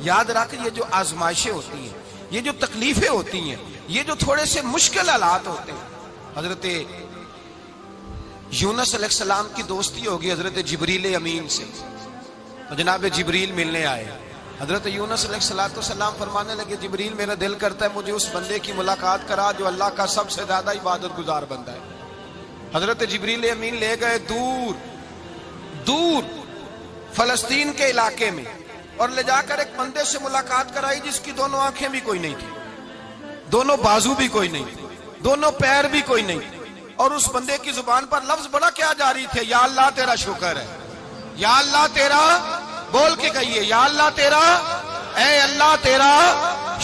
یاد رکھ یہ جو آزمائشیں ہوتی ہیں، یہ جو تکلیفیں ہوتی ہیں، یہ جو تھوڑے سے مشکل حالات ہوتے ہیں، حضرت یونس علیہ السلام کی دوستی ہوگی حضرت جبریل امین سے، جناب جبریل ملنے آئے، حضرت یونس علیہ السلام فرمانے لگے جبریل میرا دل کرتا ہے مجھے اس بندے کی ملاقات کرا جو اللہ کا سب سے زیادہ عبادت گزار بندہ ہے۔ حضرت جبریل امین لے گئے دور دور فلسطین کے علاقے میں، اور لے جا کر ایک بندے سے ملاقات کرائی جس کی دونوں آنکھیں بھی کوئی نہیں تھی، دونوں بازو بھی کوئی نہیں تھی، دونوں پیر بھی کوئی نہیں تھی، اور اس بندے کی زبان پر لفظ بڑا کیا جاری تھے، یا اللہ تیرا شکر ہے، یا اللہ تیرا، بول کے کہیے یا اللہ تیرا، اے اللہ تیرا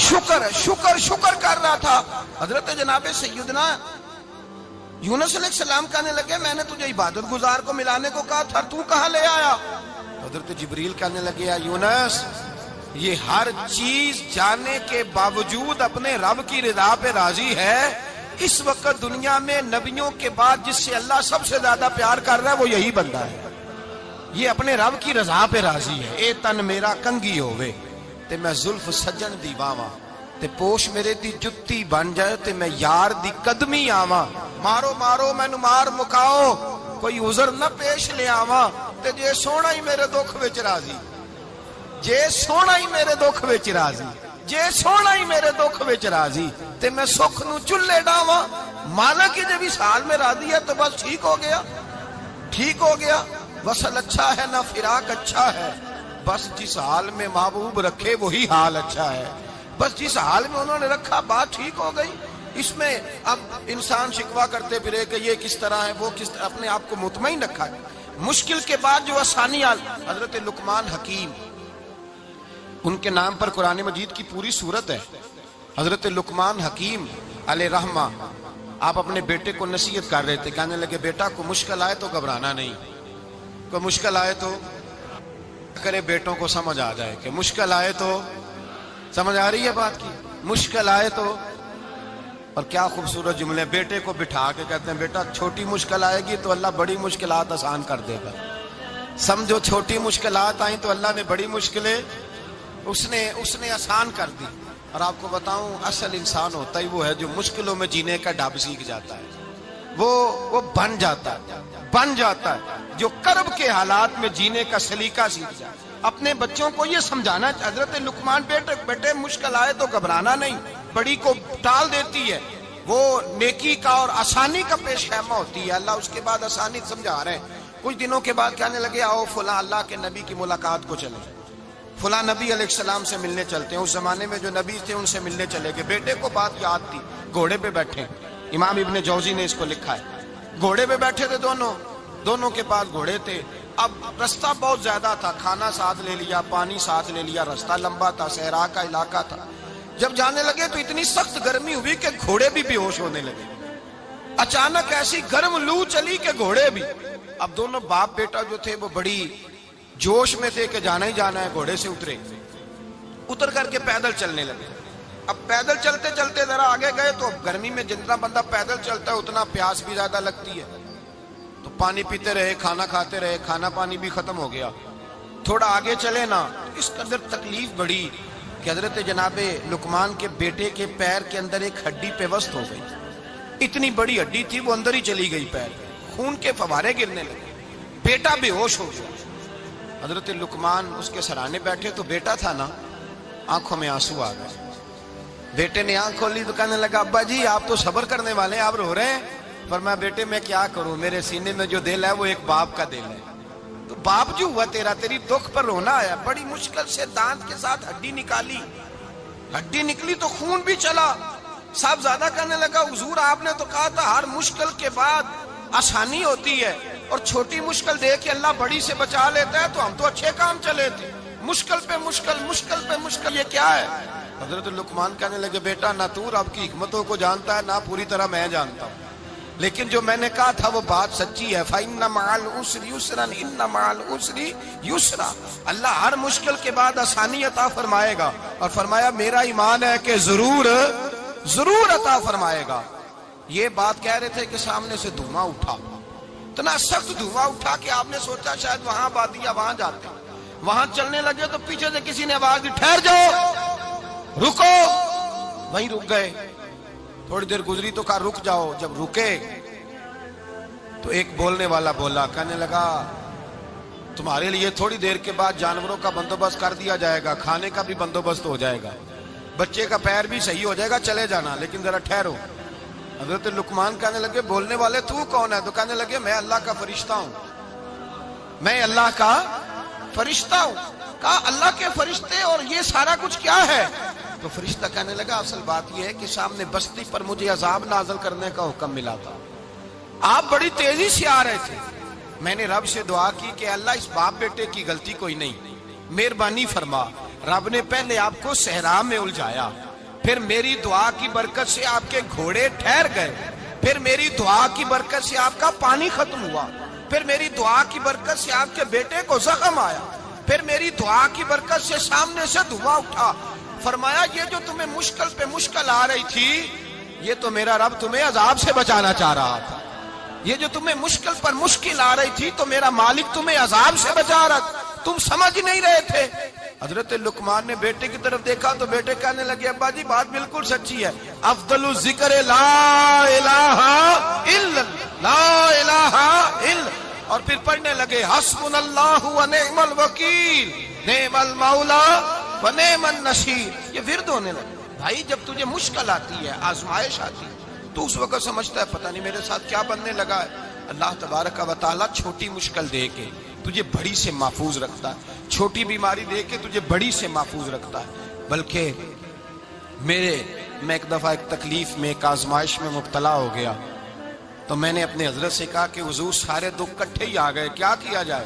شکر ہے، شکر شکر کر رہا تھا۔ حضرت جناب سیدنا یونس علیہ السلام کہنے لگے میں نے تجھے عبادت گزار کو ملانے کو کہا تھا، تو کہاں لے آیا؟ حضرت جبریل کہنے لگے یا یونس یہ ہر چیز جانے کے باوجود اپنے رب کی رضا پہ راضی ہے، اس وقت دنیا میں نبیوں کے بعد جس سے اللہ سب سے زیادہ پیار کر رہا ہے وہ یہی بندہ ہے، یہ اپنے رب کی رضا پہ راضی ہے۔ اے تن میرا کنگی ہوئے تے میں زلف سجن دی واواں، تے پوش میرے دی جتی بن جائے تے میں یار دی قدمی آواں، مارو مارو مینو مار مکاؤ کوئی عذر نہ پیش لے آواں، تے جے سونا ہی میرے دکھ وچ راضی، جے سونا ہی میرے دکھ وچ راضی، جے سونا ہی میرے دکھ وچ راضی تے میں سکھ نو چلے ڈاواں، مالک جب اس حال میں راضی ہے تو بس ٹھیک ہو گیا، ٹھیک ہو گیا۔ وصل اچھا ہے نہ فراق اچھا ہے، بس جس حال میں محبوب رکھے وہی حال اچھا ہے، بس جس حال میں انہوں نے رکھا بات ٹھیک ہو گئی۔ اس میں اب انسان شکوہ کرتے پھرے کہ یہ کس طرح ہے وہ کس طرح، اپنے آپ کو مطمئن رکھا ہے۔ مشکل کے بعد جو آسانی حضرت لقمان حکیم، ان کے نام پر قرآن مجید کی پوری سورت ہے۔ حضرت لقمان حکیم علیہ رحمہ آپ اپنے بیٹے کو نصیحت کر رہے تھے، کہنے لگے بیٹا کو مشکل آئے تو گھبرانا نہیں، کوئی مشکل آئے تو کرے بیٹوں کو سمجھ آ جائے کہ مشکل آئے تو، سمجھ آ رہی ہے بات کی، مشکل آئے تو، اور کیا خوبصورت جملے، بیٹے کو بٹھا کے کہتے ہیں بیٹا چھوٹی مشکل آئے گی تو اللہ بڑی مشکلات آسان کر دے گا، سمجھو چھوٹی مشکلات آئیں تو اللہ نے بڑی مشکلیں اس نے آسان کر دی۔ اور آپ کو بتاؤں اصل انسان ہوتا ہی وہ ہے جو مشکلوں میں جینے کا ڈھب سیکھ جاتا ہے، وہ بن جاتا ہے جو کرب کے حالات میں جینے کا سلیقہ سیکھ جائے۔ اپنے بچوں کو یہ سمجھانا، حضرت لقمان بیٹے مشکل آئے تو گھبرانا نہیں، بڑی کو ٹال دیتی ہے، وہ نیکی کا اور آسانی کا پیش خیمہ ہوتی ہے، اللہ اس کے بعد آسانی سمجھا رہے ہیں۔ کچھ دنوں کے بعد کہنے لگے آؤ فلاں اللہ کے نبی کی ملاقات کو چلے، فلاں نبی علیہ السلام سے ملنے چلتے ہیں، اس زمانے میں جو نبی تھے ان سے ملنے چلے گئے۔ بیٹے کو بات یاد تھی، گھوڑے پہ بیٹھے، امام ابن جوزی نے اس کو لکھا ہے، گھوڑے پہ بیٹھے تھے دونوں کے پاس گھوڑے تھے، اب رستہ بہت زیادہ تھا، کھانا ساتھ لے لیا، پانی ساتھ لے لیا، رستہ لمبا تھا، صحرا کا علاقہ تھا۔ جب جانے لگے تو اتنی سخت گرمی ہوئی کہ گھوڑے بھی بے ہوش ہونے لگے، اچانک ایسی گرم لو چلی کہ گھوڑے بھی، اب دونوں باپ بیٹا جو تھے وہ بڑی جوش میں تھے کہ جانا ہی جانا ہے، گھوڑے سے اتر کر کے پیدل چلنے لگے۔ اب پیدل چلتے چلتے ذرا آگے گئے تو گرمی میں جتنا بندہ پیدل چلتا ہے اتنا پیاس بھی زیادہ لگتی ہے، تو پانی پیتے رہے، کھانا کھاتے رہے، کھانا پانی بھی ختم ہو گیا۔ تھوڑا آگے چلے نا، اس قدر تکلیف بڑھی کہ حضرت جناب لقمان کے بیٹے کے پیر کے اندر ایک ہڈی پیوست ہو گئی، اتنی بڑی ہڈی تھی وہ اندر ہی چلی گئی، پیر خون کے فوارے گرنے لگے، بیٹا بے ہوش ہو گیا۔ حضرت لقمان اس کے سرانے بیٹھے تو بیٹا تھا نا، آنکھوں میں آنسو آ گئے۔ بیٹے نے آنکھ کھولی تو کہنے لگا ابا جی آپ تو صبر کرنے والے ہیں، آپ رو رہے ہیں؟ فرمایا بیٹے میں کیا کروں، میرے سینے میں جو دل ہے وہ ایک باپ کا دل ہے، تو باپ جو ہوا تیرا، تیری دکھ پر رونا آیا، بڑی مشکل سے دانت کے ساتھ ہڈی نکالی، ہڈی نکلی تو خون بھی چلا۔ صاحب زیادہ کہنے لگا حضور آپ نے تو کہا تھا ہر مشکل کے بعد آسانی ہوتی ہے، اور چھوٹی مشکل دے کے اللہ بڑی سے بچا لیتا ہے، تو ہم تو اچھے کام چلے تھے، مشکل پہ مشکل، مشکل پہ مشکل، یہ کیا ہے؟ حضرت لقمان کہنے لگے بیٹا نہ تو رب کی حکمتوں کو جانتا ہے نہ پوری طرح میں جانتا ہوں، لیکن جو میں نے کہا تھا وہ بات سچی ہے، فَإِنَّ مَعَ الْعُسْرِ يُسْرًا إِنَّ مَعَ الْعُسْرِ يُسْرًا، اللہ ہر مشکل کے بعد آسانی عطا فرمائے گا، اور فرمایا میرا ایمان ہے کہ ضرور عطا فرمائے گا۔ یہ بات کہہ رہے تھے کہ سامنے سے دھواں اٹھا، اتنا سخت دھواں اٹھا کہ آپ نے سوچا شاید وہاں آبادی ہے وہاں جاتے ہیں، وہاں چلنے لگے تو پیچھے سے کسی نے آواز دی ٹھہر جاؤ، رکو، وہیں رک گئے۔ تھوڑی دیر گزری تو کہا رک جاؤ۔ جب رکے تو ایک بولنے والا بولا، کہنے لگا تمہارے لیے تھوڑی دیر کے بعد جانوروں کا بندوبست کر دیا جائے گا، کھانے کا بھی بندوبست ہو جائے گا، بچے کا پیر بھی صحیح ہو جائے گا، چلے جانا، لیکن ذرا ٹھہرو۔ حضرت لقمان کہنے لگے بولنے والے تو کون ہے؟ تو کہنے لگے میں اللہ کا فرشتہ ہوں، میں اللہ کا فرشتہ ہوں۔ کہا اللہ کے فرشتے اور یہ سارا کچھ کیا ہے؟ تو فرشتہ کہنے لگا اصل بات یہ ہے کہ سامنے بستی پر مجھے عذاب نازل کرنے کا حکم ملا تھا، آپ بڑی تیزی سے آ رہے تھے، میں نے رب سے دعا کی کہ اللہ اس باپ بیٹے کی غلطی کوئی نہیں، مہربانی فرما۔ رب نے پہلے آپ کو صحرا میں الجھایا، پھر میری دعا کی برکت سے آپ کے گھوڑے ٹھہر گئے، پھر میری دعا کی برکت سے آپ کا پانی ختم ہوا، پھر میری دعا کی برکت سے آپ کے بیٹے کو زخم آیا، پھر میری دعا کی برکت سے سامنے سے دھواں اٹھا۔ فرمایا یہ جو تمہیں مشکل پہ مشکل آ رہی تھی، یہ تو میرا رب تمہیں عذاب سے بچانا چاہ رہا تھا، یہ جو تمہیں مشکل پر مشکل آ رہی تھی تو میرا مالک تمہیں عذاب سے بچا رہا تھا، تم سمجھ نہیں رہے تھے۔ حضرت لقمان نے بیٹے کی طرف دیکھا تو بیٹے کہنے لگے ابا جی بات بالکل سچی ہے، افضل الذکر لا الہ الا لا الہ الا، اور پھر پڑھنے لگے حسبنا اللہ و نعم الوکیل نعم المولا و نعم النصیر۔ یہ ورد ہونے لگے۔ بھائی جب تجھے مشکل آتی ہے، آزمائش آتی ہے، تو اس وقت سمجھتا ہے پتہ نہیں میرے ساتھ کیا بننے لگا ہے۔ اللہ تبارک و تعالیٰ چھوٹی مشکل دے کے تجھے بڑی سے محفوظ رکھتا ہے، چھوٹی بیماری دے کے تجھے بڑی سے محفوظ رکھتا ہے۔ بلکہ میں ایک دفعہ ایک تکلیف میں ایک آزمائش میں مبتلا ہو گیا تو میں نے اپنے حضرت سے کہا کہ حضور سارے دکھ کٹھے ہی آ گئے، کیا کیا جائے؟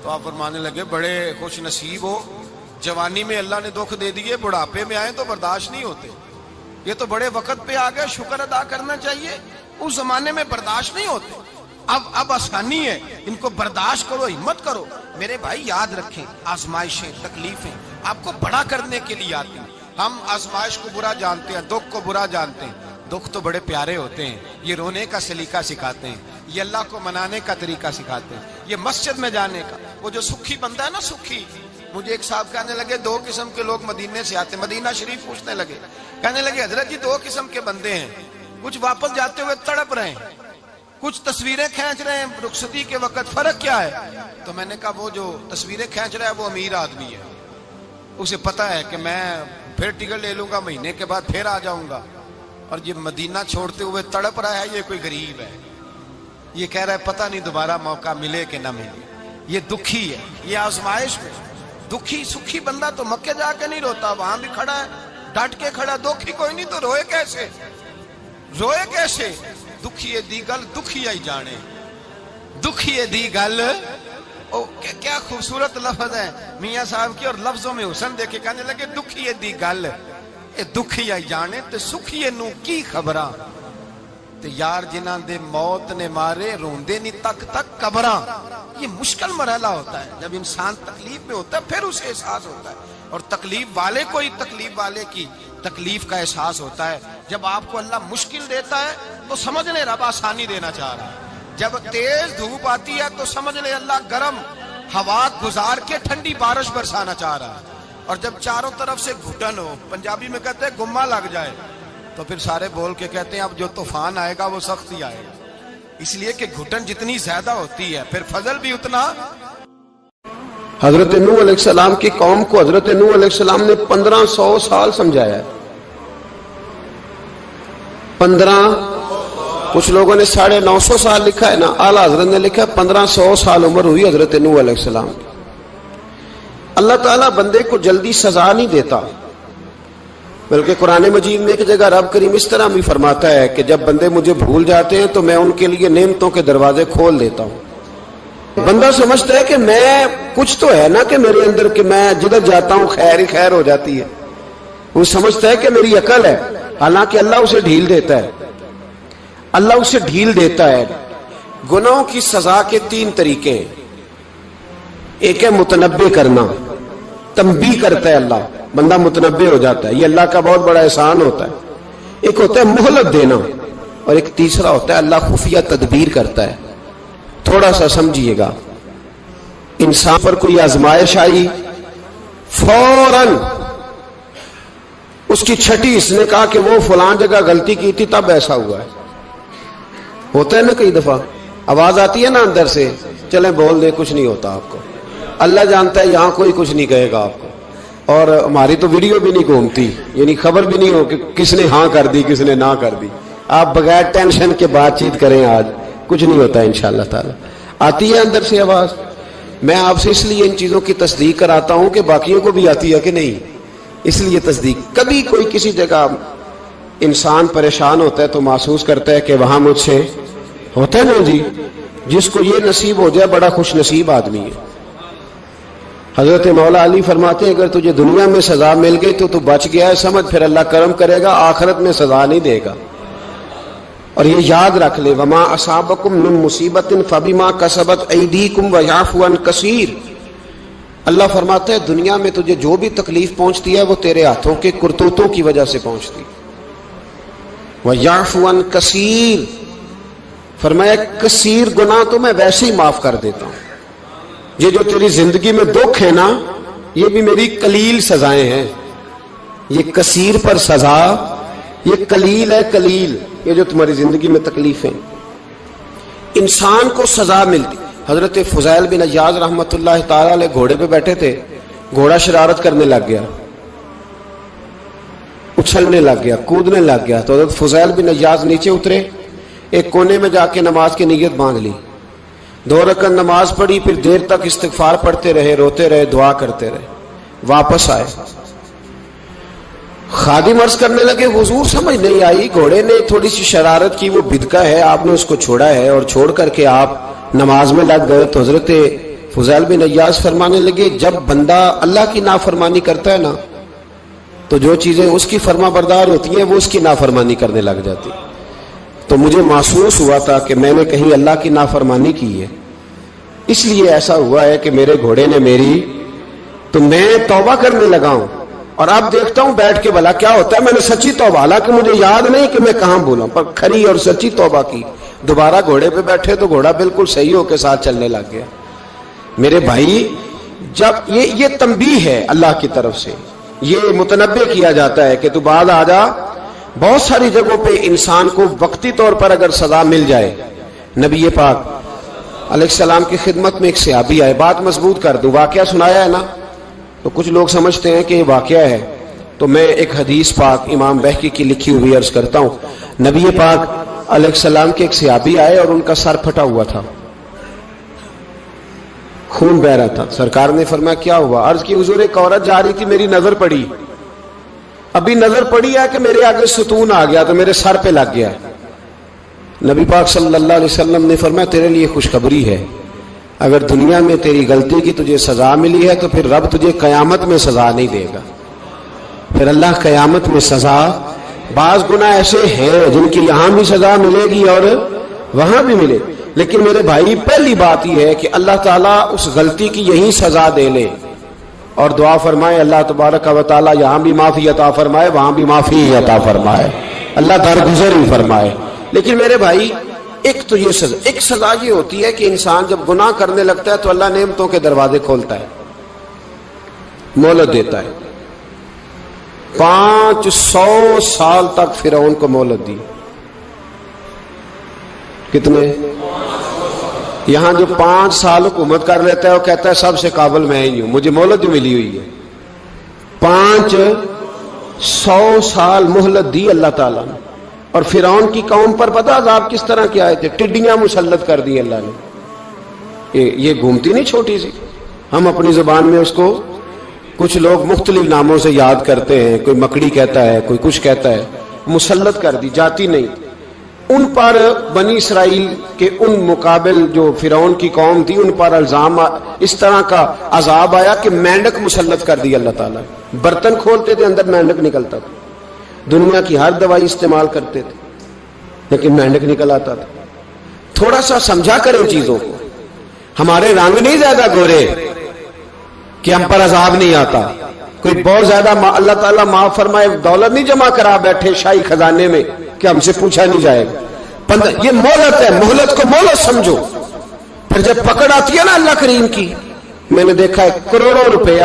تو آپ فرمانے لگے بڑے خوش نصیب ہو، جوانی میں اللہ نے دکھ دے دیے، بڑھاپے میں آئے تو برداشت نہیں ہوتے، یہ تو بڑے وقت پہ آ گئے، شکر ادا کرنا چاہیے، اس زمانے میں برداشت نہیں ہوتے، اب آسانی ہے، ان کو برداشت کرو، ہمت کرو۔ میرے بھائی یاد رکھیں آزمائشیں تکلیفیں آپ کو بڑا کرنے کے لیے آتی ہیں۔ ہم آزمائش کو برا جانتے ہیں، دکھ کو برا جانتے ہیں، دکھ تو بڑے پیارے ہوتے ہیں، یہ رونے کا سلیقہ سکھاتے ہیں، یہ اللہ کو منانے کا طریقہ سکھاتے ہیں، یہ مسجد میں جانے کا۔ وہ جو سکھی بندہ ہے نا، سکھی، مجھے ایک صاحب کہنے لگے دو قسم کے لوگ مدینے سے آتے ہیں، مدینہ شریف پوچھنے لگے، کہنے لگے حضرت جی دو قسم کے بندے ہیں، کچھ واپس جاتے ہوئے تڑپ رہے ہیں، کچھ تصویریں کھینچ رہے ہیں رخصتی کے وقت، فرق کیا ہے؟ تو میں نے کہا وہ جو تصویریں کھینچ رہا ہے وہ امیر آدمی ہے، اسے پتا ہے کہ میں پھر ٹکٹ لے لوں گا، مہینے کے بعد پھر آ جاؤں گا، اور یہ مدینہ چھوڑتے ہوئے تڑپ رہا ہے، یہ کوئی غریب ہے، یہ کہہ رہا ہے پتہ نہیں دوبارہ موقع ملے کہ نہ ملے، یہ دکھی ہے، یہ آزمائش میں دکھی۔ سکھی بندہ تو مکے جا کے نہیں روتا، وہاں بھی کھڑا ہے ڈٹ کے کھڑا، دکھی کوئی نہیں تو روئے کیسے؟ روئے کیسے؟ دکھیے دی گل دکھیا ہی جانے، دکھیے دی گل، کیا خوبصورت لفظ ہے میاں صاحب کی، اور لفظوں میں حسن دیکھے، کہنے لگے دکھیے دی گل اے دکھیا ہی جانے تے سکھیے نو کی خبراں، تے یار جنہاں دے موت نے مارے روندے نہیں تک تک قبراں۔ یہ مشکل مرحلہ ہوتا ہے، جب انسان تکلیف میں ہوتا ہے پھر اسے احساس ہوتا ہے، اور تکلیف والے کو ہی تکلیف والے کی تکلیف کا احساس ہوتا ہے۔ جب آپ کو اللہ مشکل دیتا ہے تو سمجھ لے رب آسانی دینا چاہ رہا ہے، جب تیز دھوپ آتی ہے تو سمجھ لے اللہ گرم ہوا گزار کے ٹھنڈی بارش برسانا چاہ رہا ہے، اور جب چاروں طرف سے گھٹن ہو، پنجابی میں کہتے ہیں گما لگ جائے، تو پھر سارے بول کے کہتے ہیں اب جو طوفان آئے گا وہ سخت ہی آئے گا، اس لیے کہ گھٹن جتنی زیادہ ہوتی ہے پھر فضل بھی اتنا۔ حضرت نوح علیہ السلام کی قوم کو حضرت نوح علیہ السلام نے 1500 سال سمجھایا ہے، 15، کچھ لوگوں نے 950 سال لکھا ہے نا، اعلیٰ حضرت نے لکھا ہے 1500 سال عمر ہوئی حضرت نوح علیہ السلام۔ اللہ تعالیٰ بندے کو جلدی سزا نہیں دیتا، بلکہ قرآن مجید میں ایک جگہ رب کریم اس طرح بھی فرماتا ہے کہ جب بندے مجھے بھول جاتے ہیں تو میں ان کے لیے نعمتوں کے دروازے کھول دیتا ہوں۔ بندہ سمجھتا ہے کہ میں کچھ تو ہے نا کہ میرے اندر، کہ میں جدھر جاتا ہوں خیر ہی خیر ہو جاتی ہے، وہ سمجھتا ہے کہ میری عقل ہے، حالانکہ اللہ اسے ڈھیل دیتا ہے، اللہ اسے ڈھیل دیتا ہے۔ گناہوں کی سزا کے 3 طریقے ہیں، ایک ہے متنبع کرنا، تنبیہ کرتا ہے اللہ، بندہ متنبع ہو جاتا ہے، یہ اللہ کا بہت بڑا احسان ہوتا ہے۔ ایک ہوتا ہے مہلت دینا، اور ایک تیسرا ہوتا ہے اللہ خفیہ تدبیر کرتا ہے۔ تھوڑا سا سمجھیے گا، انسان پر کوئی آزمائش آئی، فوراً اس کی چھٹی اس نے کہا کہ وہ فلاں جگہ غلطی کی تھی تب ایسا ہوا ہے. ہوتا ہے نا کئی دفعہ آواز آتی ہے نا اندر سے, چلیں بول دیں کچھ نہیں ہوتا آپ کو. اللہ جانتا ہے یہاں کوئی کچھ نہیں کہے گا آپ کو, اور ہماری تو ویڈیو بھی نہیں گھومتی, یعنی خبر بھی نہیں ہو کہ کس نے ہاں کر دی کس نے نہ کر دی. آپ بغیر ٹینشن کے بات چیت کریں, آج کچھ نہیں ہوتا انشاءاللہ تعالی. آتی ہے اندر سے آواز. میں آپ سے اس لیے ان چیزوں کی تصدیق کراتا ہوں کہ باقیوں کو بھی آتی ہے کہ نہیں, اس لیے تصدیق. کبھی کوئی کسی جگہ انسان پریشان ہوتا ہے تو محسوس کرتا ہے کہ وہاں مجھ سے ہوتا ہے نا جی, جس کو یہ نصیب ہو جائے بڑا خوش نصیب آدمی ہے. حضرت مولا علی فرماتے ہیں اگر تجھے دنیا میں سزا مل گئی تو بچ گیا ہے, سمجھ پھر اللہ کرم کرے گا, آخرت میں سزا نہیں دے گا. اور یہ یاد رکھ لے, وما اصابکم من مصیبت فبما کسبت ایدیکم ویعفو عن کثیر. اللہ فرماتا ہے دنیا میں تجھے جو بھی تکلیف پہنچتی ہے وہ تیرے ہاتھوں کے کرتوتوں کی وجہ سے پہنچتی. ویعفو عن کثیر, فرمایا کثیر گناہ تو میں ویسے ہی معاف کر دیتا ہوں. یہ جو تیری زندگی میں دکھ ہے نا, یہ بھی میری قلیل سزائیں ہیں. یہ کثیر پر سزا, یہ قلیل ہے قلیل. یہ جو تمہاری زندگی میں تکلیفیں, انسان کو سزا ملتی. حضرت فضیل بن عیاض رحمۃ اللہ تعالی علیہ گھوڑے پہ بیٹھے تھے, گھوڑا شرارت کرنے لگ گیا, اچھلنے لگ گیا, کودنے لگ گیا. تو حضرت فضیل بن عیاض نیچے اترے, ایک کونے میں جا کے نماز کی نیت باندھ لی, 2 رکعت نماز پڑھی, پھر دیر تک استغفار پڑھتے رہے, روتے رہے, دعا کرتے رہے. واپس آئے, خادم عرض کرنے لگے حضور سمجھ نہیں آئی, گھوڑے نے تھوڑی سی شرارت کی, وہ بدکا ہے, آپ نے اس کو چھوڑا ہے اور چھوڑ کر کے آپ نماز میں لگ گئے. تو حضرت فضیل بن عیاض فرمانے لگے جب بندہ اللہ کی نافرمانی کرتا ہے نا تو جو چیزیں اس کی فرما بردار ہوتی ہیں وہ اس کی نافرمانی کرنے لگ جاتی. تو مجھے محسوس ہوا تھا کہ میں نے کہیں اللہ کی نافرمانی کی ہے, اس لیے ایسا ہوا ہے کہ میرے گھوڑے نے میری, تو میں توبہ کرنے لگا ہوں. اور اب دیکھتا ہوں بیٹھ کے بھلا کیا ہوتا ہے. میں نے سچی توبہ, حالانکہ مجھے یاد نہیں کہ میں کہاں بولا, پر کھری اور سچی توبہ کی. دوبارہ گھوڑے پہ بیٹھے تو گھوڑا بالکل صحیح ہو کے ساتھ چلنے لگ گیا. میرے بھائی, جب یہ تنبیہ ہے اللہ کی طرف سے, یہ متنبہ کیا جاتا ہے کہ تو بعد آ جا. بہت ساری جگہوں پہ انسان کو وقتی طور پر اگر سزا مل جائے, نبی پاک علیہ السلام کی خدمت میں ایک صحابی آئے, بات مضبوط کر دوں, واقعہ سنایا ہے نا, تو کچھ لوگ سمجھتے ہیں کہ یہ واقعہ ہے, تو میں ایک حدیث پاک امام بہقی کی لکھی ہوئی عرض کرتا ہوں. نبی پاک علیہ السلام کے ایک صحابی آئے اور ان کا سر پھٹا ہوا تھا, خون بہ رہا تھا. سرکار نے فرمایا کیا ہوا؟ عرض کی حضور ایک عورت جا رہی تھی, میری نظر پڑی, ابھی نظر پڑی ہے کہ میرے آگے ستون آ گیا تو میرے سر پہ لگ گیا. نبی پاک صلی اللہ علیہ وسلم نے فرمایا تیرے لیے خوشخبری ہے, اگر دنیا میں تیری غلطی کی تجھے سزا ملی ہے تو پھر رب تجھے قیامت میں سزا نہیں دے گا. پھر اللہ قیامت میں سزا, بعض گناہ ایسے ہیں جن کی یہاں بھی سزا ملے گی اور وہاں بھی ملے, لیکن میرے بھائی پہلی بات یہ ہے کہ اللہ تعالیٰ اس غلطی کی یہی سزا دے لے, اور دعا فرمائے اللہ تبارک و تعالیٰ یہاں بھی معافی عطا فرمائے, وہاں بھی معافی عطا فرمائے, اللہ درگزر ہی فرمائے. لیکن میرے بھائی ایک تو یہ سزا, ایک سزا یہ ہوتی ہے کہ انسان جب گناہ کرنے لگتا ہے تو اللہ نعمتوں کے دروازے کھولتا ہے, مہلت دیتا ہے. 500 سال تک فرعون کو مہلت دی. کتنے؟ یہاں جو 5 سال حکومت کر لیتا ہے وہ کہتا ہے سب سے قابل میں ہی ہوں, مجھے مہلت جو ملی ہوئی ہے. 500 سال مہلت دی اللہ تعالیٰ نے. اور فرعون کی قوم پر پتہ عذاب کس طرح کیا ہے, ٹڈیاں مسلط کر دی اللہ نے. یہ گھومتی نہیں چھوٹی سی, ہم اپنی زبان میں اس کو کچھ لوگ مختلف ناموں سے یاد کرتے ہیں, کوئی مکڑی کہتا ہے, کوئی کچھ کہتا ہے. مسلط کر دی, جاتی نہیں. ان پر بنی اسرائیل کے ان مقابل جو فرعون کی قوم تھی ان پر الزام اس طرح کا عذاب آیا کہ مینڈک مسلط کر دی اللہ تعالیٰ. برتن کھولتے تھے اندر مینڈک نکلتا تھا, دنیا کی ہر دوائی استعمال کرتے تھے لیکن مینڈک نکل آتا تھا. تھوڑا سا سمجھا کریں چیزوں کو. ہمارے رنگ نہیں زیادہ گورے کہ ہم پر عذاب نہیں آتا. کوئی بہت زیادہ اللہ تعالیٰ معاف فرمائے دولت نہیں جمع کرا بیٹھے شاہی خزانے میں کہ ہم سے پوچھا نہیں جائے گا. یہ مہلت ہے, مہلت کو مہلت سمجھو. پھر جب پکڑ آتی ہے نا اللہ کریم کی, میں نے دیکھا ہے کروڑوں روپیہ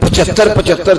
75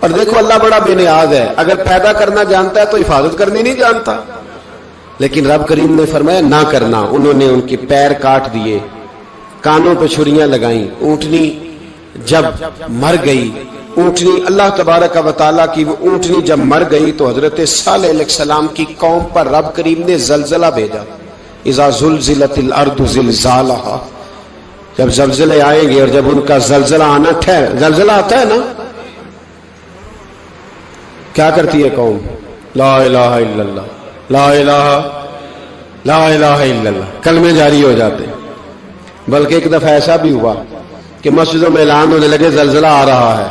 اور دیکھو اللہ بڑا بے نیاز ہے، اگر پیدا کرنا جانتا ہے تو حفاظت کرنی نہیں جانتا. لیکن رب کریم نے فرمایا نہ کرنا. انہوں نے ان کے پیر کاٹ دیے، کانوں پہ چھریاں لگائیں. اونٹنی جب مر گئی، اونٹنی اللہ تبارک و تعالیٰ کی وہ اونٹنی جب مر گئی تو حضرت صالح علیہ السلام کی قوم پر رب کریم نے زلزلہ بھیجا. اذا زلزلت الارض زلزالہا، جب زلزلے آئیں گے اور جب ان کا زلزلہ آنا زلزلہ آتا ہے نا، کیا کرتی ہے قوم؟ لا الہ الا اللہ، لا الہ الا اللہ، کلمے جاری ہو جاتے. بلکہ ایک دفعہ ایسا بھی ہوا کہ مسجدوں میں اعلان ہونے لگے زلزلہ آ رہا ہے.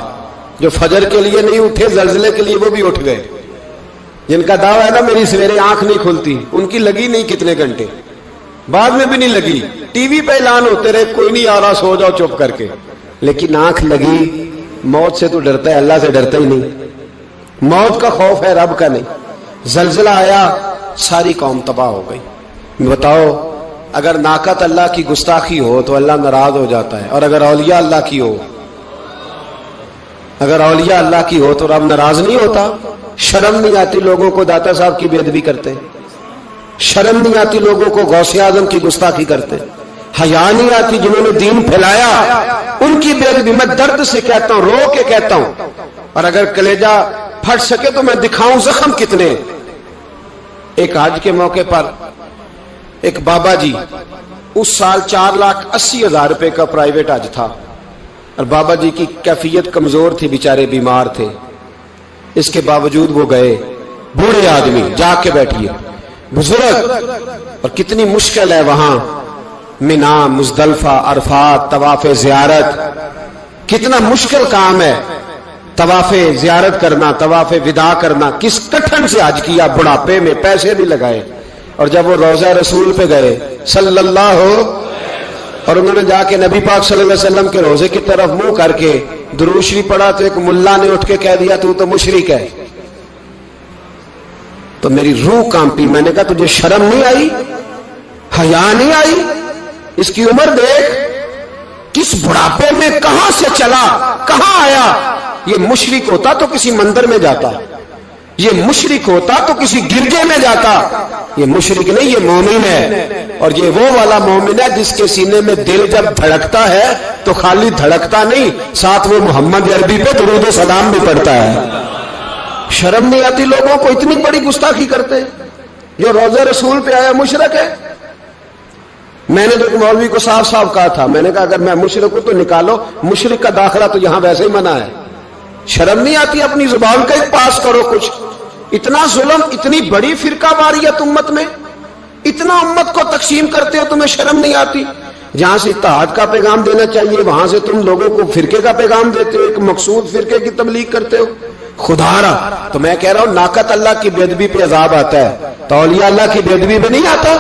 جو فجر کے لیے نہیں اٹھے زلزلے کے لیے وہ بھی اٹھ گئے. جن کا دعویٰ ہے نا میری سویرے آنکھ نہیں کھلتی، ان کی لگی نہیں کتنے گھنٹے، بعد میں بھی نہیں لگی. ٹی وی پہ اعلان ہوتے رہے کوئی نہیں آ رہا، سو جاؤ چپ کر کے. لیکن آنکھ لگی. موت سے تو ڈرتا ہے، اللہ سے ڈرتا ہی نہیں. موت کا خوف ہے، رب کا نہیں. زلزلہ آیا، ساری قوم تباہ ہو گئی. بتاؤ اگر ناقت اللہ کی گستاخی ہو تو اللہ ناراض ہو جاتا ہے، اور اگر اولیاء اللہ کی ہو، اگر اولیاء اللہ کی ہو تو رب ناراض نہیں ہوتا. شرم نہیں آتی لوگوں کو داتا صاحب کی بے ادبی کرتے، شرم نہیں آتی لوگوں کو غوث اعظم کی گستاخی کرتے، حیا نہیں آتی جنہوں نے دین پھیلایا ان کی بے ادبی. میں درد سے کہتا ہوں، رو کے کہتا ہوں، اور اگر کلیجہ پھٹ سکے تو میں دکھاؤں زخم کتنے. ایک حج کے موقع پر ایک بابا جی، اس سال 4,80,000 روپے کا پرائیویٹ حج تھا، اور بابا جی کی کیفیت کمزور تھی، بیچارے بیمار تھے. اس کے باوجود وہ گئے. بوڑھے آدمی، جا کے بیٹھیے، بزرگ، اور کتنی مشکل ہے وہاں منا، مزدلفہ، عرفات، طواف زیارت، کتنا مشکل کام ہے طواف زیارت کرنا، طواف وداع کرنا. کس کٹھن سے حج کیا، بڑھاپے میں پیسے بھی لگائے. اور جب وہ روضہ رسول پہ گئے صلی اللہ ہو، اور انہوں نے جا کے نبی پاک صلی اللہ علیہ وسلم کے روزے کی طرف منہ کر کے درود شریف پڑھا تو ایک ملا نے اٹھ کے کہہ دیا تو مشرک ہے. تو میری روح کانپی. میں نے کہا تجھے شرم نہیں آئی، حیا نہیں آئی؟ اس کی عمر دیکھ، کس بڑھاپے میں کہاں سے چلا، کہاں آیا. یہ مشرک ہوتا تو کسی مندر میں جاتا، یہ مشرک ہوتا تو کسی گرجے میں جاتا. یہ مشرک نہیں، یہ مومن ہے. اور یہ وہ والا مومن ہے جس کے سینے میں دل جب دھڑکتا ہے تو خالی دھڑکتا نہیں، ساتھ وہ محمد عربی پہ درود و سلام بھی پڑھتا ہے. شرم نہیں آتی لوگوں کو؟ اتنی بڑی گستاخی کرتے. جو روزہ رسول پہ آیا مشرک ہے. میں نے تو مولوی کو صاف صاف کہا تھا، میں نے کہا اگر میں مشرک ہوں تو نکالو، مشرک کا داخلہ تو یہاں ویسے ہی منع ہے. شرم نہیں آتی؟ اپنی زبان کا ایک پاس کرو کچھ. اتنا ظلم، اتنی بڑی فرقہ واریت امت میں، اتنا امت کو تقسیم کرتے ہو، تمہیں شرم نہیں آتی؟ جہاں سے اتحاد کا پیغام دینا چاہیے وہاں سے تم لوگوں کو فرقے کا پیغام دیتے ہو، ایک مقصود فرقے کی تبلیغ کرتے ہو. خدا را تو میں کہہ رہا ہوں ناقت اللہ کی بے ادبی پہ عذاب آتا ہے، تو اولیاء اللہ کی بے ادبی پہ نہیں آتا.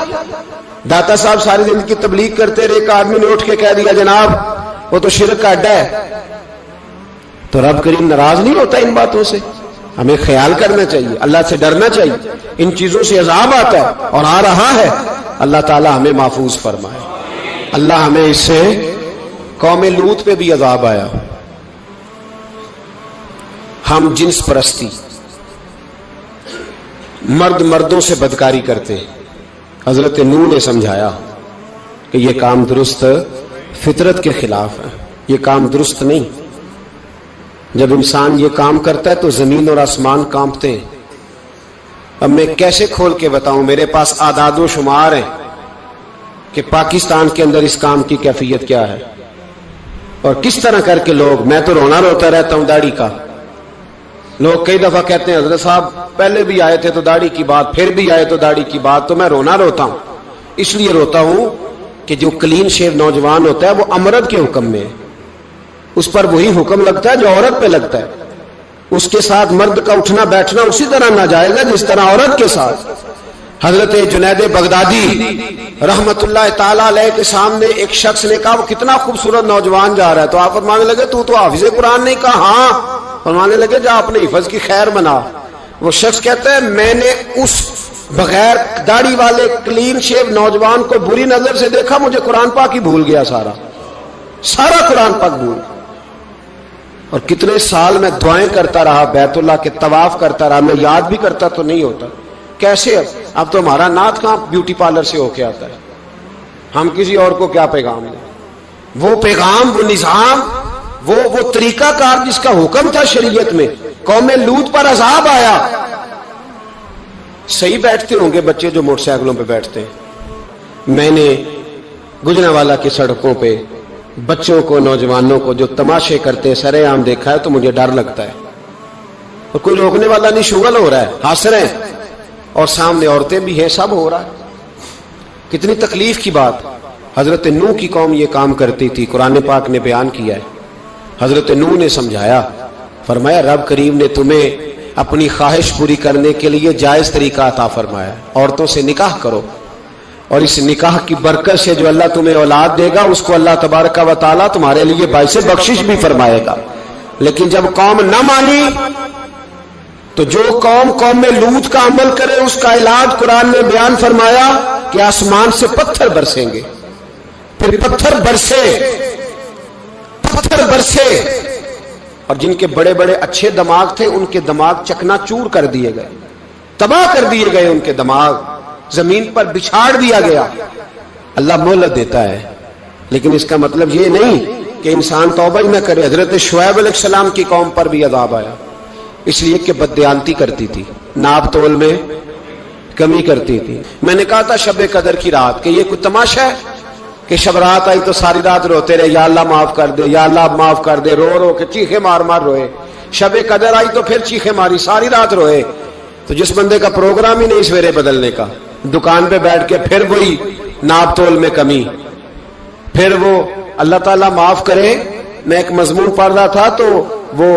داتا صاحب ساری زندگی تبلیغ کرتے رہے، ایک آدمی نے اٹھ کے کہہ دیا جناب وہ تو شرک کا اڈا ہے، تو رب کریم ناراض نہیں ہوتا ان باتوں سے؟ ہمیں خیال کرنا چاہیے، اللہ سے ڈرنا چاہیے. ان چیزوں سے عذاب آتا ہے اور آ رہا ہے. اللہ تعالی ہمیں محفوظ فرمائے. اللہ ہمیں اس سے، قوم لوط پہ بھی عذاب آیا. ہم جنس پرستی، مرد مردوں سے بدکاری کرتے. حضرت نوح نے سمجھایا کہ یہ کام درست فطرت کے خلاف ہے، یہ کام درست نہیں. جب انسان یہ کام کرتا ہے تو زمین اور آسمان کانپتے ہیں. اب میں کیسے کھول کے بتاؤں؟ میرے پاس اعداد و شمار ہیں کہ پاکستان کے اندر اس کام کی کیفیت کیا ہے اور کس طرح کر کے لوگ، میں تو رونا روتا رہتا ہوں داڑھی کا. لوگ کئی دفعہ کہتے ہیں حضرت صاحب پہلے بھی آئے تھے تو داڑھی کی بات، پھر بھی آئے تو داڑھی کی بات. تو میں رونا روتا ہوں، اس لیے روتا ہوں کہ جو کلین شیو نوجوان ہوتا ہے وہ امرد کے حکم میں ہے، اس پر وہی حکم لگتا ہے جو عورت پہ لگتا ہے. اس کے ساتھ مرد کا اٹھنا بیٹھنا اسی طرح ناجائز ہے جس طرح عورت کے ساتھ. حضرت جنید بغدادی رحمت اللہ تعالی علیہ کے سامنے ایک شخص نے کہا وہ کتنا خوبصورت نوجوان جا رہا ہے، تو آپ فرمانے لگے تو حافظ قرآن نہیں؟ کہا ہاں. فرمانے لگے جا اپنے حفظ کی خیر بنا. وہ شخص کہتا ہے میں نے اس بغیر داڑھی والے کلین شیو نوجوان کو بری نظر سے دیکھا، مجھے قرآن پاک ہی بھول گیا، سارا قرآن پاک بھول. اور کتنے سال میں دعائیں کرتا رہا, بیت اللہ کے طواف کرتا رہا, میں یاد بھی کرتا تو نہیں ہوتا. کیسے اب تو ہمارا نعت کہاں بیوٹی پارلر سے ہو کے آتا ہے, ہم کسی اور کو کیا پیغام دیں. وہ پیغام, وہ نظام, وہ طریقہ کار جس کا حکم تھا شریعت میں, قوم لوط پر عذاب آیا. صحیح بیٹھتے ہوں گے بچے جو موٹر سائیکلوں پہ بیٹھتے ہیں. میں نے گجرانوالہ کی سڑکوں پہ بچوں کو, نوجوانوں کو جو تماشے کرتے سرے عام دیکھا ہے تو مجھے ڈر لگتا ہے. اور کوئی روکنے والا نہیں, شغل ہو رہا ہے, ہنس رہے ہیں, اور سامنے عورتیں بھی ہیں, سب ہو رہا ہے. کتنی تکلیف کی بات. حضرت نوح کی قوم یہ کام کرتی تھی, قرآن پاک نے بیان کیا ہے. حضرت نوح نے سمجھایا, فرمایا رب کریم نے تمہیں اپنی خواہش پوری کرنے کے لیے جائز طریقہ عطا فرمایا, عورتوں سے نکاح کرو, اور اس نکاح کی برکت سے جو اللہ تمہیں اولاد دے گا اس کو اللہ تبارک و تعالیٰ تمہارے لیے باعث بخشش بھی فرمائے گا. لیکن جب قوم نہ مانی تو جو قوم میں لوط کا عمل کرے اس کا علاج قرآن نے بیان فرمایا کہ آسمان سے پتھر برسیں گے. پھر پتھر برسے اور جن کے بڑے بڑے اچھے دماغ تھے ان کے دماغ چکنا چور کر دیے گئے, تباہ کر دیے گئے, ان کے دماغ زمین پر بچھاڑ دیا گیا. اللہ مہلت دیتا ہے, لیکن اس کا مطلب یہ نہیں کہ انسان توبہ ہی نہ کرے. حضرت شعیب علیہ السلام کی قوم پر بھی عذاب آیا, اس لیے کہ بددیانتی کرتی تھی, ناپ تول میں کمی کرتی تھی. میں نے کہا تھا شب قدر کی رات کہ یہ کوئی تماشا ہے کہ شب رات آئی تو ساری رات روتے رہے, یا اللہ معاف کر دے, یا اللہ معاف کر دے, رو رو کے چیخے مار مار روئے. شب قدر آئی تو پھر چیخے ماری, ساری رات روئے. تو جس بندے کا پروگرام ہی نہیں سویرے بدلنے کا, دکان پہ بیٹھ کے پھر وہی ناپ تول میں کمی, پھر وہ اللہ تعالیٰ معاف کرے. میں ایک مضمون پڑھ رہا تھا تو وہ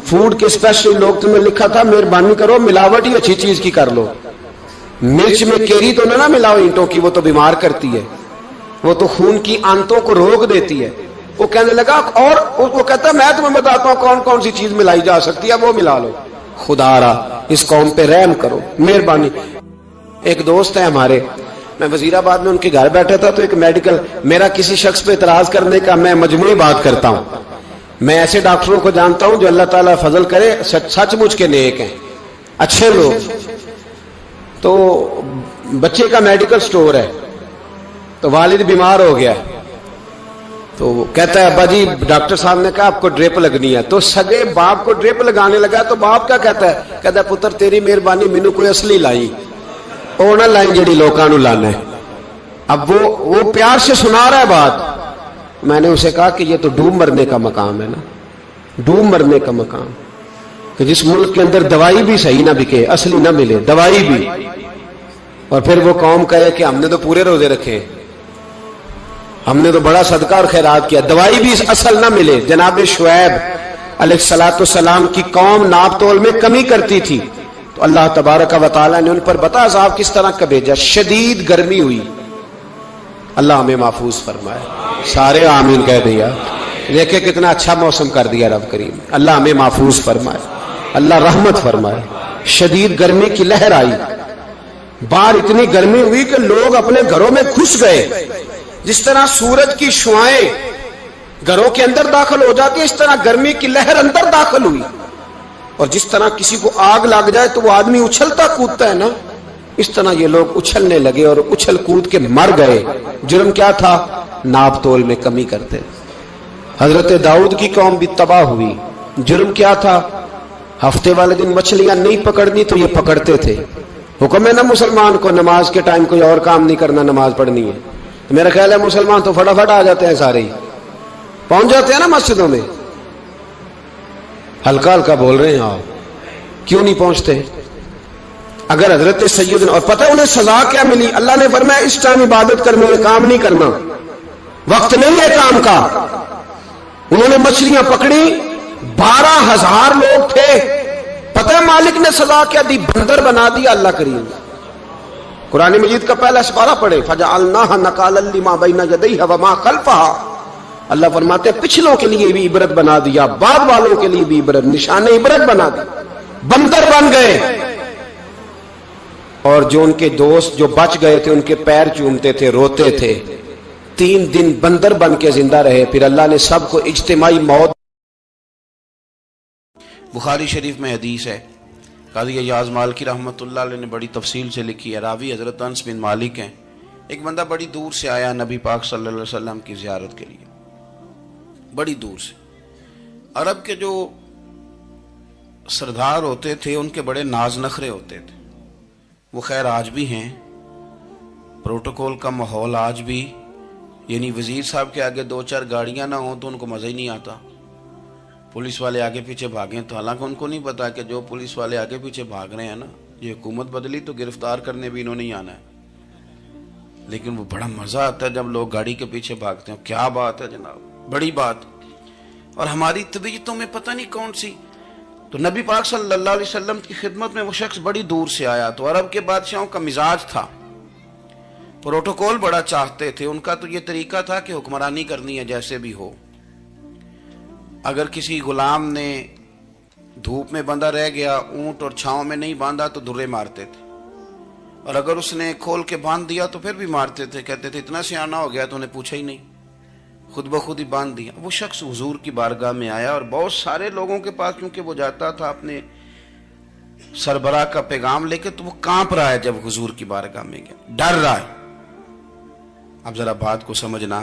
فوڈ کے اسپیشل لوگ تمہیں لکھا تھا مہربانی کرو ملاوٹ ہی اچھی چیز کی کر لو, مرچ میں کیری تو نہ ملاؤ اینٹوں کی, وہ تو بیمار کرتی ہے, وہ تو خون کی آنتوں کو روک دیتی ہے. وہ کہنے لگا, اور وہ کہتا ہے میں تمہیں بتاتا ہوں کون کون سی چیز ملائی جا سکتی ہے, وہ ملا لو. خدا را اس قوم پہ رحم کرو, مہربانی. ایک دوست ہے ہمارے, میں وزیر آباد میں ان کے گھر بیٹھا تھا تو ایک میڈیکل, میرا کسی شخص پہ اعتراض کرنے کا میں مجموعی بات کرتا ہوں. میں ایسے ڈاکٹروں کو جانتا ہوں جو اللہ تعالیٰ فضل کرے سچ مچ کے نیک ہیں, اچھے لوگ. تو بچے کا میڈیکل سٹور ہے, تو والد بیمار ہو گیا, تو وہ کہتا ہے ابا جی ڈاکٹر صاحب نے کہا آپ کو ڈرپ لگنی ہے. تو سگے باپ کو ڈرپ لگانے لگا تو باپ کیا کہتا ہے پتر تیری مہربانی مینوں کوئی اصلی لائی, وہ نہ لائیں جڑی لوکاں نو لانا ہے. اب وہ پیار سے سنا رہا ہے بات. میں نے اسے کہا کہ یہ تو ڈوب مرنے کا مقام ہے نا, ڈوب مرنے کا مقام, کہ جس ملک کے اندر دوائی بھی صحیح نہ بکے, اصلی نہ ملے دوائی بھی, اور پھر وہ قوم کہے کہ ہم نے تو پورے روزے رکھے, ہم نے تو بڑا صدقہ اور خیرات کیا, دوائی بھی اصل نہ ملے. جناب شعیب علیہ السلام کی قوم ناپ تول میں کمی کرتی تھی, تو اللہ تبارک و تعالیٰ نے ان پر بتا عذاب کس طرح کا بھیجا. شدید گرمی ہوئی, اللہ ہمیں محفوظ فرمائے. سارے آمین کہہ دیا. دیکھیں کتنا اچھا موسم کر دیا رب کریم, اللہ ہمیں محفوظ فرمائے, اللہ رحمت فرمائے. شدید گرمی کی لہر آئی, باہر اتنی گرمی ہوئی کہ لوگ اپنے گھروں میں گھس گئے. جس طرح سورج کی شعائیں گھروں کے اندر داخل ہو جاتی ہے, اس طرح گرمی کی لہر اندر داخل ہوئی. اور جس طرح کسی کو آگ لگ جائے تو وہ آدمی اچھلتا کودتا ہے نا, اس طرح یہ لوگ اچھلنے لگے اور اچھل کود کے مر گئے. جرم کیا تھا؟ ناپ تول میں کمی کرتے. حضرت داؤد کی قوم بھی تباہ ہوئی. جرم کیا تھا؟ ہفتے والے دن مچھلیاں نہیں پکڑنی تو یہ پکڑتے تھے. حکم ہے نا مسلمان کو نماز کے ٹائم کوئی اور کام نہیں کرنا, نماز پڑھنی ہے. میرا خیال ہے مسلمان تو فٹافٹ آ جاتے ہیں, سارے ہی پہنچ جاتے ہیں نا مسجدوں میں. ہلکا ہلکا بول رہے ہیں آپ, کیوں نہیں پہنچتے؟ اگر حضرت سیدنا, اور پتہ انہیں سزا کیا ملی؟ اللہ نے فرمایا اس ٹائم عبادت کرنے میں کام نہیں کرنا, وقت نہیں ہے کام کا. انہوں نے مچھلیاں پکڑی, 12,000 لوگ تھے. پتہ مالک نے سزا کیا دی؟ بندر بنا دیا اللہ کریم. قرآن مجید کا پہلا سپارہ پڑھے, فَجَعَلْنَاهَا نَكَالًا لِمَا بَيْنَ يَدَيْهَا وَمَا خَلْفَهَا. اللہ فرماتے ہیں پچھلوں کے لیے بھی عبرت بنا دیا, بعد والوں کے لیے بھی عبرت, نشان عبرت بنا دی. بندر بن گئے. اور جو ان کے دوست جو بچ گئے تھے ان کے پیر چومتے تھے, روتے تھے. 3 دن بندر بن کے زندہ رہے. پھر اللہ نے سب کو اجتماعی موت بخاری شریف میں حدیث ہے، قاضی ایاز مالکی رحمۃ اللہ علیہ نے بڑی تفصیل سے لکھی ہے، راوی حضرت انس بن مالک ہیں۔ ایک بندہ بڑی دور سے آیا نبی پاک صلی اللہ علیہ وسلم کی زیارت کے لیے، بڑی دور سے۔ عرب کے جو سردار ہوتے تھے ان کے بڑے ناز نخرے ہوتے تھے، وہ خیر آج بھی ہیں، پروٹوکول کا ماحول آج بھی، یعنی وزیر صاحب کے آگے دو چار گاڑیاں نہ ہوں تو ان کو مزہ ہی نہیں آتا، پولیس والے آگے پیچھے بھاگیں تو حالانکہ ان کو نہیں پتا کہ جو پولیس والے آگے پیچھے بھاگ رہے ہیں نا، یہ حکومت بدلی تو گرفتار کرنے بھی انہوں نے ہی آنا ہے، لیکن وہ بڑا مزہ آتا ہے جب لوگ گاڑی کے پیچھے بھاگتے ہیں۔ کیا بات ہے جناب، بڑی بات۔ اور ہماری طبیعتوں میں پتہ نہیں کون سی، تو نبی پاک صلی اللہ علیہ وسلم کی خدمت میں وہ شخص بڑی دور سے آیا، تو عرب کے بادشاہوں کا مزاج تھا، پروٹوکول بڑا چاہتے تھے، ان کا تو یہ طریقہ تھا کہ حکمرانی کرنی ہے جیسے بھی ہو۔ اگر کسی غلام نے دھوپ میں بندھا رہ گیا، اونٹ اور چھاؤں میں نہیں باندھا تو درے مارتے تھے، اور اگر اس نے کھول کے باندھ دیا تو پھر بھی مارتے تھے، کہتے تھے اتنا سیانا ہو گیا تو انہیں پوچھا ہی نہیں، خود بخود ہی باندھ دیا۔ وہ شخص حضور کی بارگاہ میں آیا اور بہت سارے لوگوں کے پاس کیونکہ وہ جاتا تھا اپنے سربراہ کا پیغام لے کے، تو وہ کانپ رہا ہے جب حضور کی بارگاہ میں گیا، ڈر رہا ہے۔ اب ذرا بات کو سمجھنا،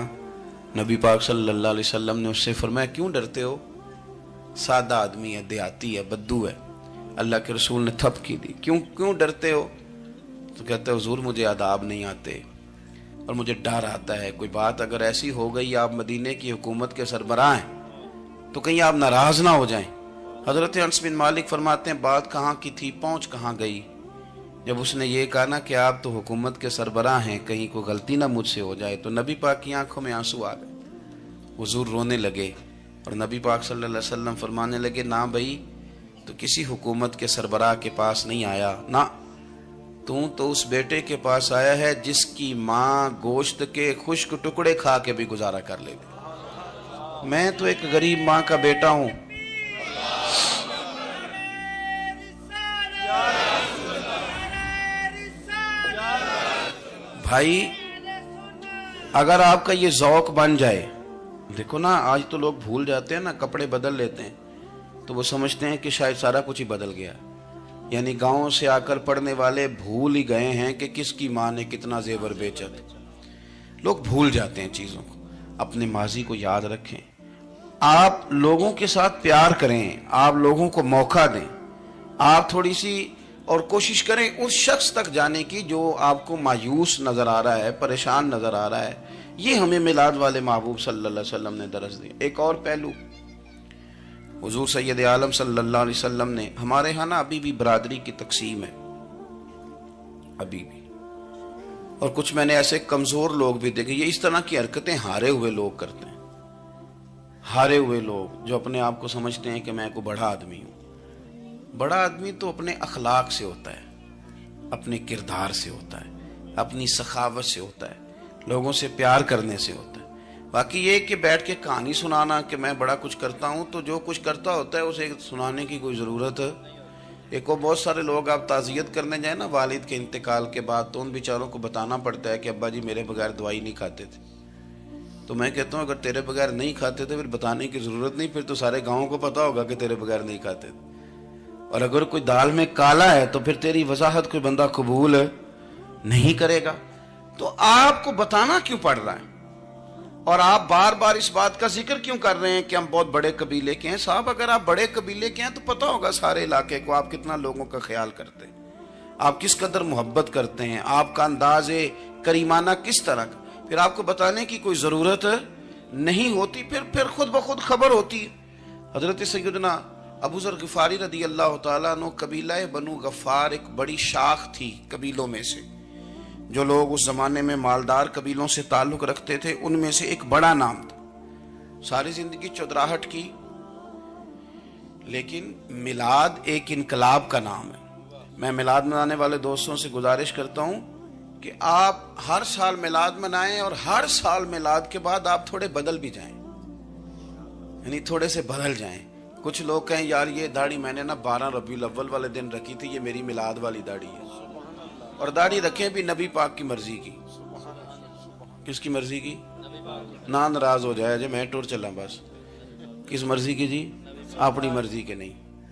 نبی پاک صلی اللہ علیہ وسلم نے اس سے فرمایا کیوں ڈرتے ہو؟ سادہ آدمی ہے، دیہاتی ہے، بدو ہے۔ اللہ کے رسول نے تھپ کی دی، کیوں ڈرتے ہو؟ تو کہتا ہے حضور مجھے آداب نہیں آتے اور مجھے ڈر آتا ہے، کوئی بات اگر ایسی ہو گئی، آپ مدینے کی حکومت کے سربراہ ہیں تو کہیں آپ ناراض نہ ہو جائیں۔ حضرت انس بن مالک فرماتے ہیں بات کہاں کی تھی، پہنچ کہاں گئی؟ جب اس نے یہ کہا نا کہ آپ تو حکومت کے سربراہ ہیں، کہیں کوئی غلطی نہ مجھ سے ہو جائے، تو نبی پاک کی آنکھوں میں آنسو آ گئے، حضور رونے لگے، اور نبی پاک صلی اللہ علیہ وسلم فرمانے لگے نہ بھائی تو کسی حکومت کے سربراہ کے پاس نہیں آیا، نہ تو اس بیٹے کے پاس آیا ہے جس کی ماں گوشت کے خشک ٹکڑے کھا کے بھی گزارا کر لے گی۔ میں تو ایک غریب ماں کا بیٹا ہوں۔ بھائی اگر آپ کا یہ ذوق بن جائے، دیکھو نا آج تو لوگ بھول جاتے ہیں نا، کپڑے بدل لیتے ہیں تو وہ سمجھتے ہیں کہ شاید سارا کچھ ہی بدل گیا، یعنی گاؤں سے آ کر پڑھنے والے بھول ہی گئے ہیں کہ کس کی ماں نے کتنا زیور بیچا تھا۔ لوگ بھول جاتے ہیں چیزوں کو، اپنے ماضی کو یاد رکھیں، آپ لوگوں کے ساتھ پیار کریں، آپ لوگوں کو موقع دیں، آپ تھوڑی سی اور کوشش کریں اس شخص تک جانے کی جو آپ کو مایوس نظر آ رہا ہے، پریشان نظر آ رہا ہے۔ یہ ہمیں میلاد والے محبوب صلی اللہ علیہ وسلم نے درس دیا۔ ایک اور پہلو، حضور سید عالم صلی اللہ علیہ وسلم نے، ہمارے ہاں نا ابھی بھی برادری کی تقسیم ہے، ابھی بھی، اور کچھ میں نے ایسے کمزور لوگ بھی دیکھے، یہ اس طرح کی حرکتیں ہارے ہوئے لوگ کرتے ہیں، ہارے ہوئے لوگ جو اپنے آپ کو سمجھتے ہیں کہ میں کوئی بڑا آدمی ہوں۔ بڑا آدمی تو اپنے اخلاق سے ہوتا ہے، اپنے کردار سے ہوتا ہے، اپنی سخاوت سے ہوتا ہے، لوگوں سے پیار کرنے سے ہوتا ہے۔ باقی یہ کہ بیٹھ کے کہانی سنانا کہ میں بڑا کچھ کرتا ہوں، تو جو کچھ کرتا ہوتا ہے اسے سنانے کی کوئی ضرورت ہے؟ ایک اور بہت سارے لوگ آپ تعزیت کرنے جائیں نا والد کے انتقال کے بعد، تو ان بیچاروں کو بتانا پڑتا ہے کہ ابا جی میرے بغیر دوائی نہیں کھاتے تھے۔ تو میں کہتا ہوں اگر تیرے بغیر نہیں کھاتے تھے پھر بتانے کی ضرورت نہیں، پھر تو سارے گاؤں کو پتا ہوگا کہ تیرے بغیر نہیں کھاتے تھے۔ اور اگر کوئی دال میں کالا ہے تو پھر تیری وضاحت کوئی بندہ قبول نہیں کرے گا۔ تو آپ کو بتانا کیوں پڑ رہا ہے؟ اور آپ بار بار اس بات کا ذکر کیوں کر رہے ہیں کہ ہم بہت بڑے قبیلے کے ہیں؟ صاحب اگر آپ بڑے قبیلے کے ہیں تو پتہ ہوگا سارے علاقے کو آپ کتنا لوگوں کا خیال کرتے ہیں، آپ کس قدر محبت کرتے ہیں، آپ کا انداز کریمانہ کس طرح کا، پھر آپ کو بتانے کی کوئی ضرورت نہیں ہوتی، پھر خود بخود خبر ہوتی۔ حضرت سیدنا ابو ذر غفاری رضی اللہ تعالیٰ عنہ، قبیلہ بنو غفار ایک بڑی شاخ تھی قبیلوں میں سے، جو لوگ اس زمانے میں مالدار قبیلوں سے تعلق رکھتے تھے، ان میں سے ایک بڑا نام تھا۔ ساری زندگی چودراہٹ کی، لیکن میلاد ایک انقلاب کا نام ہے۔ میں میلاد منانے والے دوستوں سے گزارش کرتا ہوں کہ آپ ہر سال میلاد منائیں، اور ہر سال میلاد کے بعد آپ تھوڑے بدل بھی جائیں، یعنی تھوڑے سے بدل جائیں۔ کچھ لوگ کہیں یار یہ داڑھی میں نے نا 12 ربیع الاول والے دن رکھی تھی، یہ میری میلاد والی داڑھی ہے، اور داڑھی رکھیں بھی نبی پاک کی مرضی کی۔ کس کی مرضی کی؟ نہ ناراض ہو جائے جی میں ٹور چلا، بس کس مرضی کی جی؟ اپنی مرضی کے نہیں۔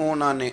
ਉਹਨਾਂ ਨੇ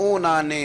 ਉਹਨਾਂ ਨੇ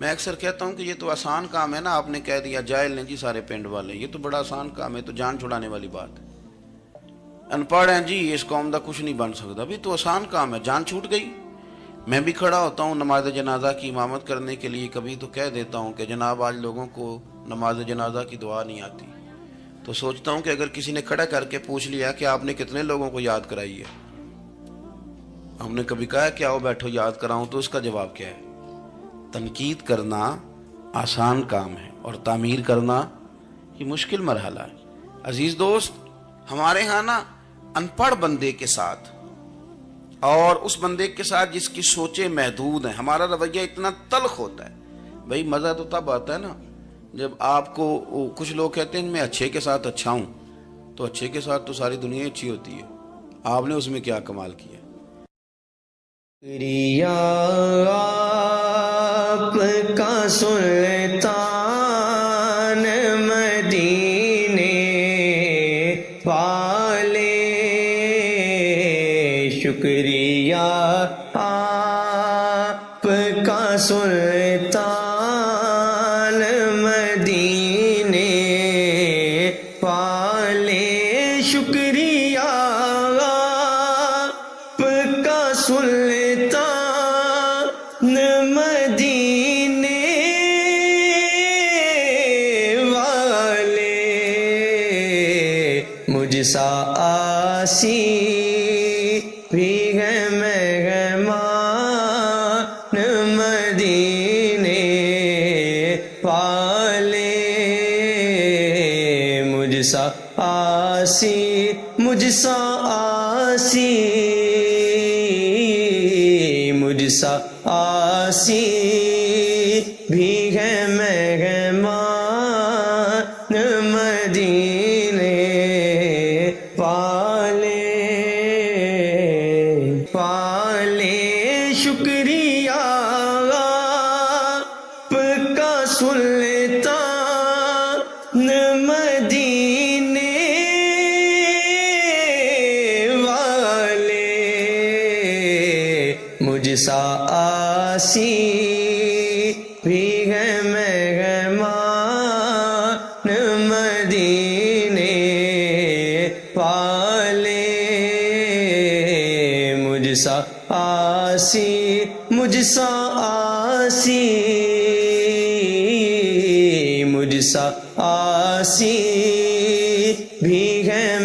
میں اکثر کہتا ہوں کہ یہ تو آسان کام ہے نا، آپ نے کہہ دیا جائل نے جی سارے پنڈ والے، یہ تو بڑا آسان کام ہے، تو جان چھڑانے والی بات ہے۔ ان پڑھ ہیں جی اس قوم دا کچھ نہیں بن سکتا، بھی تو آسان کام ہے، جان چھوٹ گئی۔ میں بھی کھڑا ہوتا ہوں نماز جنازہ کی امامت کرنے کے لیے، کبھی تو کہہ دیتا ہوں کہ جناب آج لوگوں کو نماز جنازہ کی دعا نہیں آتی، تو سوچتا ہوں کہ اگر کسی نے کھڑا کر کے پوچھ لیا کہ آپ نے کتنے لوگوں کو یاد کرائی ہے، ہم نے کبھی کہا کہ آؤ بیٹھو یاد کراؤں، تو اس کا جواب کیا ہے؟ تنقید کرنا آسان کام ہے اور تعمیر کرنا یہ مشکل مرحلہ ہے۔ عزیز دوست، ہمارے ہاں نا ان پڑھ بندے کے ساتھ اور اس بندے کے ساتھ جس کی سوچیں محدود ہیں، ہمارا رویہ اتنا تلخ ہوتا ہے۔ بھئی مزہ تو تب آتا ہے نا جب آپ کو کچھ لوگ کہتے ہیں میں اچھے کے ساتھ اچھا ہوں، تو اچھے کے ساتھ تو ساری دنیا اچھی ہوتی ہے، آپ نے اس میں کیا کمال کیا؟ شکریہ آپ کا سلطان مدینے والے، شکریہ آپ کا سلطان مدینے والے، شکریہ آپ کا سلطان مدینے والے، مجھ سا آسی بھی ہے مہمان مدینے والے، مجھ سا آسی، مجھ سا آسی، مجھ سا آسی بھی ہے مہمان مدینے والے، شکریہ آپ کا سلطان مدینے والے، مجھ سا آسی بھی ہے مہمان مدینے والے، مجھ سا آسی، مجھ سا آسی، مجھ سا آسی بھی ہے